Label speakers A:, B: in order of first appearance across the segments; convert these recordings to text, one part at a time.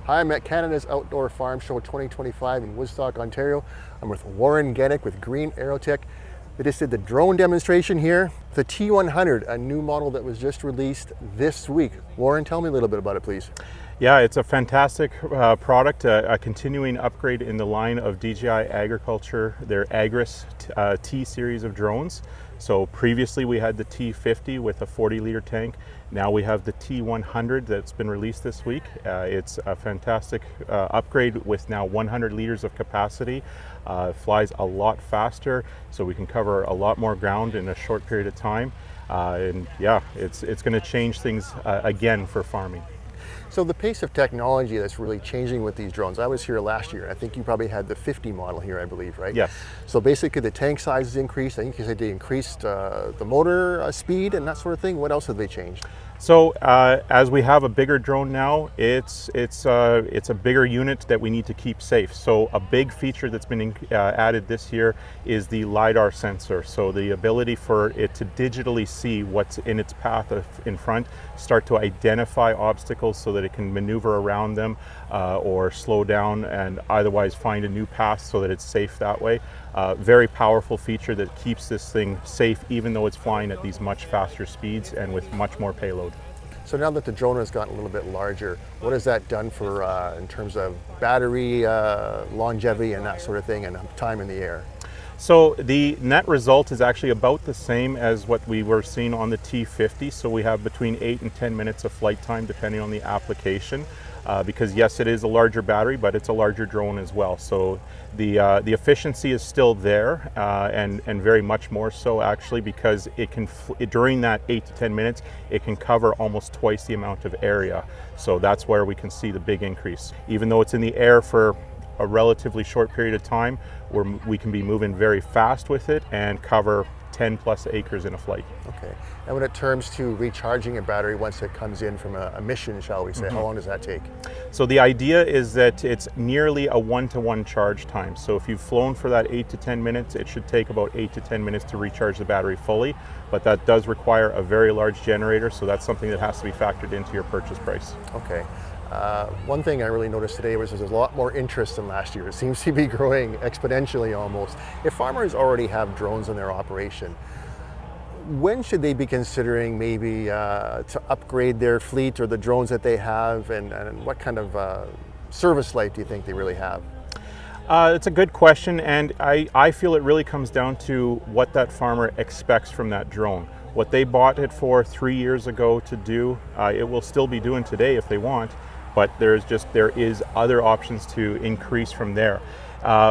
A: Hi, I'm at Canada's Outdoor Farm Show 2025 in Woodstock, Ontario. I'm with Warren Genick with Green Aero Tech. They just did the drone demonstration here. The T100, a new model that was just released this week. Warren, tell me a little bit about it, please.
B: Yeah, it's a fantastic product, a continuing upgrade in the line of DJI Agriculture, their Agras T series of drones. So previously we had the T50 with a 40-liter tank. Now we have the T100 that's been released this week. It's a fantastic upgrade with now 100 liters of capacity. Flies a lot faster, so we can cover a lot more ground in a short period of time. And yeah, it's going to change things again for farming.
A: So the pace of technology that's really changing with these drones, I was here last year. I think you probably had the 50 model here, I believe, right?
B: Yes.
A: So basically the tank size has increased. I think you said they increased the motor speed and that sort of thing. What else have they changed?
B: So as we have a bigger drone now, it's a bigger unit that we need to keep safe. So a big feature that's been added this year is the LiDAR sensor. So the ability for it to digitally see what's in its path in front, start to identify obstacles so that it can maneuver around them or slow down and otherwise find a new path so that it's safe that way. Very powerful feature that keeps this thing safe even though it's flying at these much faster speeds and with much more payload.
A: So now that the drone has gotten a little bit larger, what has that done for in terms of battery longevity and that sort of thing and time in the air?
B: So the net result is actually about the same as what we were seeing on the T50. So we have between 8 and 10 minutes of flight time depending on the application. Because yes, it is a larger battery, but it's a larger drone as well. So the efficiency is still there, and very much more so actually, because it can during that 8 to 10 minutes, it can cover almost twice the amount of area. So that's where we can see the big increase. Even though it's in the air for a relatively short period of time, we can be moving very fast with it and cover 10 plus acres in a flight.
A: Okay. And when it comes to recharging a battery once it comes in from a mission, shall we say, how long does that take?
B: So the idea is that it's nearly a one-to-one charge time. So if you've flown for that 8 to 10 minutes, it should take about 8 to 10 minutes to recharge the battery fully, but that does require a very large generator, so that's something that has to be factored into your purchase price.
A: Okay. One thing I really noticed today was there's a lot more interest than last year. It seems to be growing exponentially almost. If farmers already have drones in their operation, when should they be considering maybe to upgrade their fleet or the drones that they have, and what kind of service life do you think they really have?
B: It's a good question, and I feel it really comes down to what that farmer expects from that drone. What they bought it for 3 years ago to do, it will still be doing today if they want, but there is other options to increase from there.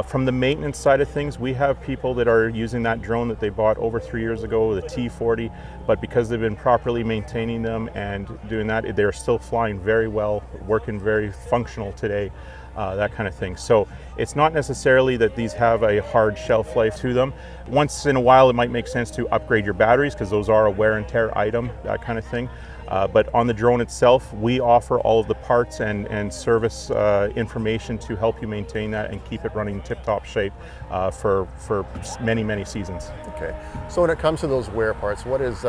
B: From the maintenance side of things, we have people that are using that drone that they bought over 3 years ago, the T40, but because they've been properly maintaining them and doing that, they're still flying very well, working very functional today, that kind of thing. So it's not necessarily that these have a hard shelf life to them. Once in a while, it might make sense to upgrade your batteries because those are a wear and tear item, that kind of thing. But on the drone itself, we offer all of the parts and service information to help you maintain that and keep it running tip-top shape for many, many seasons.
A: Okay. So when it comes to those wear parts, what is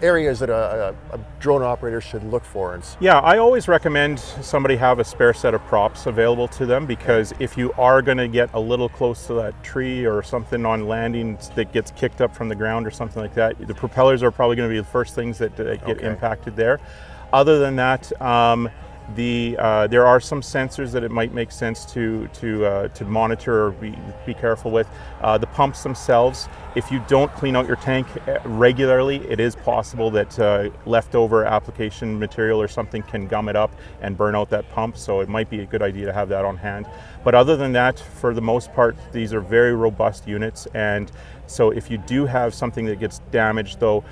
A: areas that a drone operator should look for?
B: Yeah, I always recommend somebody have a spare set of props available to them, because if you are going to get a little close to that tree or something on landing that gets kicked up from the ground or something like that, the propellers are probably going to be the first things that get impacted there. Other than that, there are some sensors that it might make sense to monitor or be careful with. The pumps themselves, if you don't clean out your tank regularly, it is possible that leftover application material or something can gum it up and burn out that pump, so it might be a good idea to have that on hand. But other than that, for the most part, these are very robust units, and so if you do have something that gets damaged, though,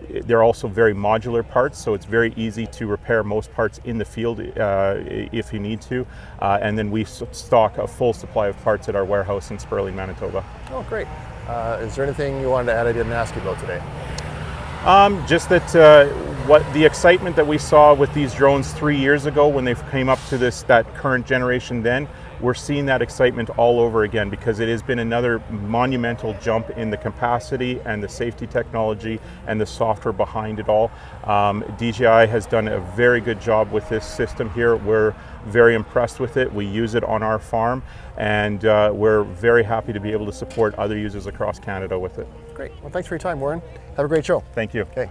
B: they're also very modular parts, so it's very easy to repair most parts in the field if you need to. And then we stock a full supply of parts at our warehouse in Sperling, Manitoba.
A: Oh, great. Is there anything you wanted to add I didn't ask you about today?
B: Just that what the excitement that we saw with these drones 3 years ago when they came up to that current generation then, we're seeing that excitement all over again, because it has been another monumental jump in the capacity and the safety technology and the software behind it all. DJI has done a very good job with this system here. We're very impressed with it. We use it on our farm, and we're very happy to be able to support other users across Canada with it.
A: Great. Well, thanks for your time, Warren. Have a great show.
B: Thank you.
A: Okay.